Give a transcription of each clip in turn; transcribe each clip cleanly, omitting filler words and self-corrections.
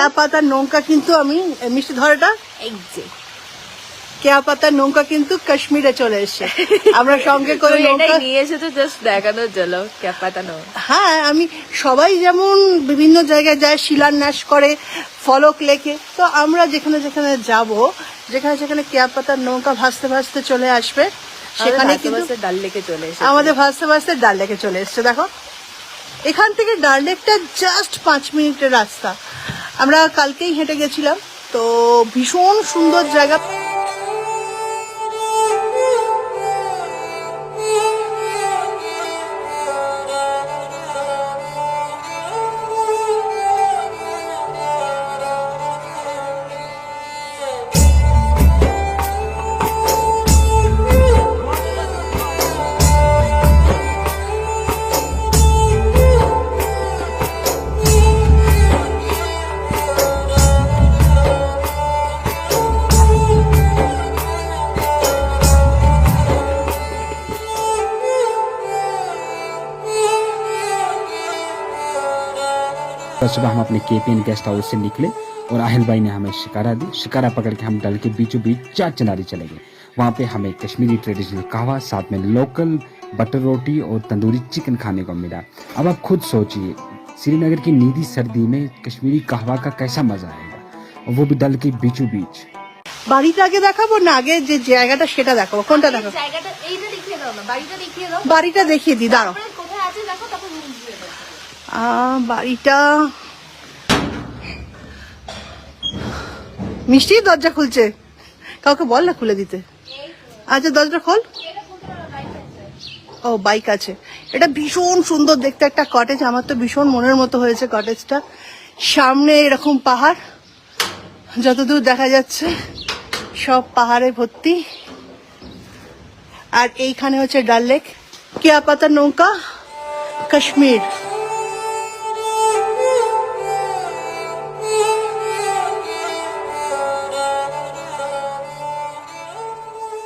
কেয়া পাতার নৌকা কিন্তু আমি মিষ্টি ধরাটা এই যে কেয়া পাতার নৌকা কিন্তু কাশ্মীরে চলে এসেছে। আমরা সঙ্গে করে নৌকা নিয়ে এসেছো জাস্ট দেখানোর জন্য কেয়া পাতা নৌকা। হ্যাঁ, আমি সবাই যেমন বিভিন্ন জায়গায় যায় শিলান্যাস করে ফলক লেখে, তো আমরা যেখানে যেখানে যাব, যেখানে যেখানে কেয়া পাতার নৌকা ভাসতে ভাসতে চলে আসবে, সেখানে কিন্তু ডাল লেকে চলে এসেছে। আমাদের ভাসতে ভাসতে ডাল লেকে চলে এসছে। দেখো এখান থেকে ডাল লেকটা জাস্ট 5 মিনিটের রাস্তা। আমরা কালকেই হেঁটে গেছিলাম, তো ভীষণ সুন্দর জায়গা। सुबह हम अपने केपीएन गेस्ट हाउस से निकले और आहिल भाई ने हमें शिकारा दी। शिकारा पकड़ के हम डल के बीचों बीच 4 चिनारी चले गए। वहाँ पे हमें कश्मीरी ट्रेडिशनल कहवा, साथ में लोकल बटर रोटी और तंदूरी चिकन खाने को मिला। अब आप खुद सोचिए श्रीनगर की नीदी सर्दी में कश्मीरी कहवा का कैसा मजा आएगा, और वो भी डल के बीचों बीच। বাড়িটা আগে দেখাবো না আগে যে জায়গাটা সেটা দেখাবো? কোনটা দেখাবো? জায়গাটা এইটা দেখিয়ে দাও না, বাড়িটা দেখিয়ে দাও। বাড়িটা দেখিয়ে দিই, দাঁড়াও। কোথায় আছে দেখো, তারপর রুম দিয়ে দাও। বাড়িটা মিষ্টি দরজা খুলছে, কাউকে বল না খুলে দিতে। আচ্ছা দরজাটা খোল। ও বাইক আছে। এটা ভীষণ সুন্দর দেখতে একটা কটেজ, আমার তো ভীষণ মনের মতো হয়েছে কটেজটা। সামনে এরকম পাহাড়, যতদূর দেখা যাচ্ছে সব পাহাড়ে ভর্তি, আর এইখানে হচ্ছে ডাল লেক। কেয়া পাতার নৌকা, কাশ্মীর।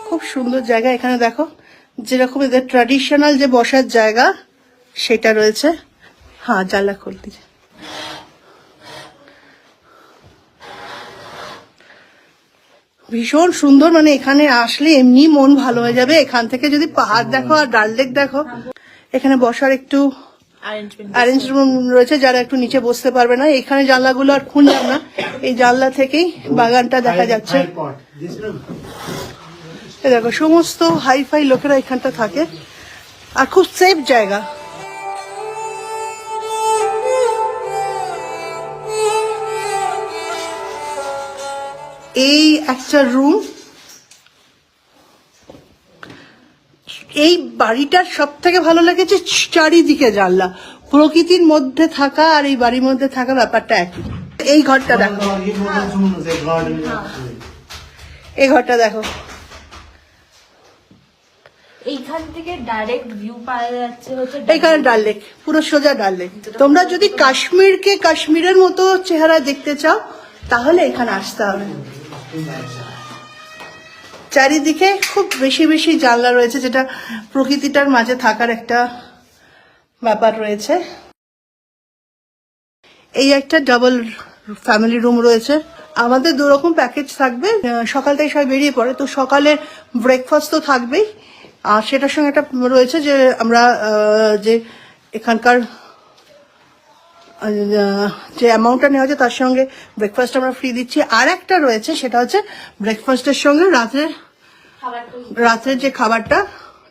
খুব সুন্দর জায়গা। এখানে দেখো যেরকম এদের ট্র্যাডিশনাল যে বসার জায়গা সেটা রয়েছে। হ্যাঁ জানলা খুলে দিচ্ছে। ভীষণ সুন্দর, মানে এখানে আসলে এমনি মন ভালো হয়ে যাবে। এখান থেকে যদি পাহাড় দেখো আর ডাল লেক দেখো, এখানে বসার একটু অ্যারেঞ্জমেন্ট রয়েছে, যারা একটু নিচে বসতে পারবে না। এখানে জানলাগুলো আর খুললাম না, এই জানলা থেকেই বাগানটা দেখা যাচ্ছে। দেখো সমস্ত হাইফাই লোকেরা এখানটা থাকে, আর খুব সেফ জায়গা। এই একটা রুম। এই বাড়িটার সব থেকে ভালো লেগেছে চারিদিকে জানলা, প্রকৃতির মধ্যে থাকা আর এই বাড়ির মধ্যে থাকা ব্যাপারটা একই। এই ঘরটা দেখো, এই ঘরটা দেখো, এইখান থেকে ডাইরেক্ট ভিউ পাওয়া যাচ্ছে হচ্ছে এইখানে ডাল লেক, পুরো সোজা ডাল লেক। তোমরা যদি কাশ্মীরকে কাশ্মীরের মতো চেহারা দেখতে চাও তাহলে এখানে আসতে হবে। চারিদিকে খুব বেশি বেশি জানলা রয়েছে, যেটা প্রকৃতিটার মাঝে থাকার একটা ব্যাপার রয়েছে। এই একটা ডাবল ফ্যামিলি রুম রয়েছে। আমাদের 2 রকম প্যাকেজ থাকবে। সকাল থেকে সবাই বেরিয়ে পড়ে, তো সকালে ব্রেকফাস্ট তো থাকবেই, আর সেটার সঙ্গে একটা রয়েছে যে আমরা যে এখানকার যে অ্যামাউন্টটা নেওয়া হচ্ছে তার সঙ্গে ব্রেকফাস্ট আমরা ফ্রি দিচ্ছি। আর একটা রয়েছে, সেটা হচ্ছে ব্রেকফাস্টের সঙ্গে রাত্রের যে খাবারটা,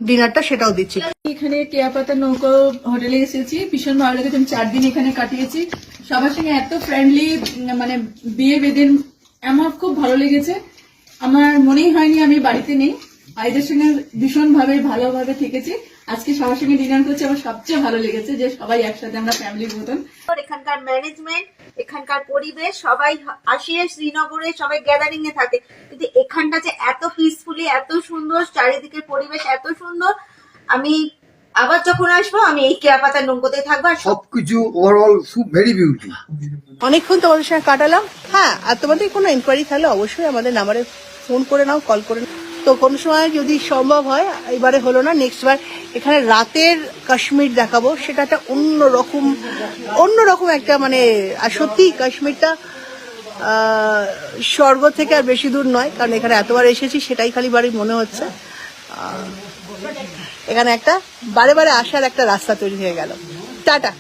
ডিনারটা, সেটাও দিচ্ছি। এখানে কেয়া পাতা নৌকো হোটেলে এসেছি, ভীষণ ভালো লেগেছে। আমি 4 দিন এখানে কাটিয়েছি, সবার সঙ্গে এত ফ্রেন্ডলি, মানে বিয়ে বেদিন আমার খুব ভালো লেগেছে। আমার মনেই হয়নি আমি বাড়িতে নেই, এদের সঙ্গে ভীষণ ভালোভাবে থেকেছি। আজকে সবার সঙ্গে ডিনার করছি, আমার সবচেয়ে ভালো লেগেছে যে সবাই একসাথে আমরা ফ্যামিলির মতন। এখানকার ম্যানেজমেন্ট, এখানকার পরিবেশ, সবাই আসে শ্রীনগরে, সবাই গ্যাদারিং এ থাকে, কিন্তু এখানটা যে এত পিসফুলি, এত সুন্দর, চারিদিকের পরিবেশ এত সুন্দর। আমি আবার যখন আসবো আমি এই কেয়া পাতার নৌকোতে থাকবো। সবকিছু ওভারঅল ভেরি বিউটি। অনেকক্ষণ তোমাদের সঙ্গে কাটালাম। হ্যাঁ, আর তোমাদের কোনো ইনকোয়ারি থাকলে অবশ্যই আমাদের নাম্বারে ফোন করে নাও, কল করে নাও। তো কোনো সময় যদি সম্ভব হয়, এবারে হলো না, নেক্সট বার এখানে রাতের কাশ্মীর দেখাবো। সেটা একটা অন্যরকম একটা, মানে আর সত্যি কাশ্মীরটা স্বর্গ থেকে আর বেশি দূর নয়, কারণ এখানে এতবার এসেছি সেটাই খালি বাড়ি মনে হচ্ছে। এখানে একটা বারে বারে আসার একটা রাস্তা তৈরি হয়ে গেল। টাটা।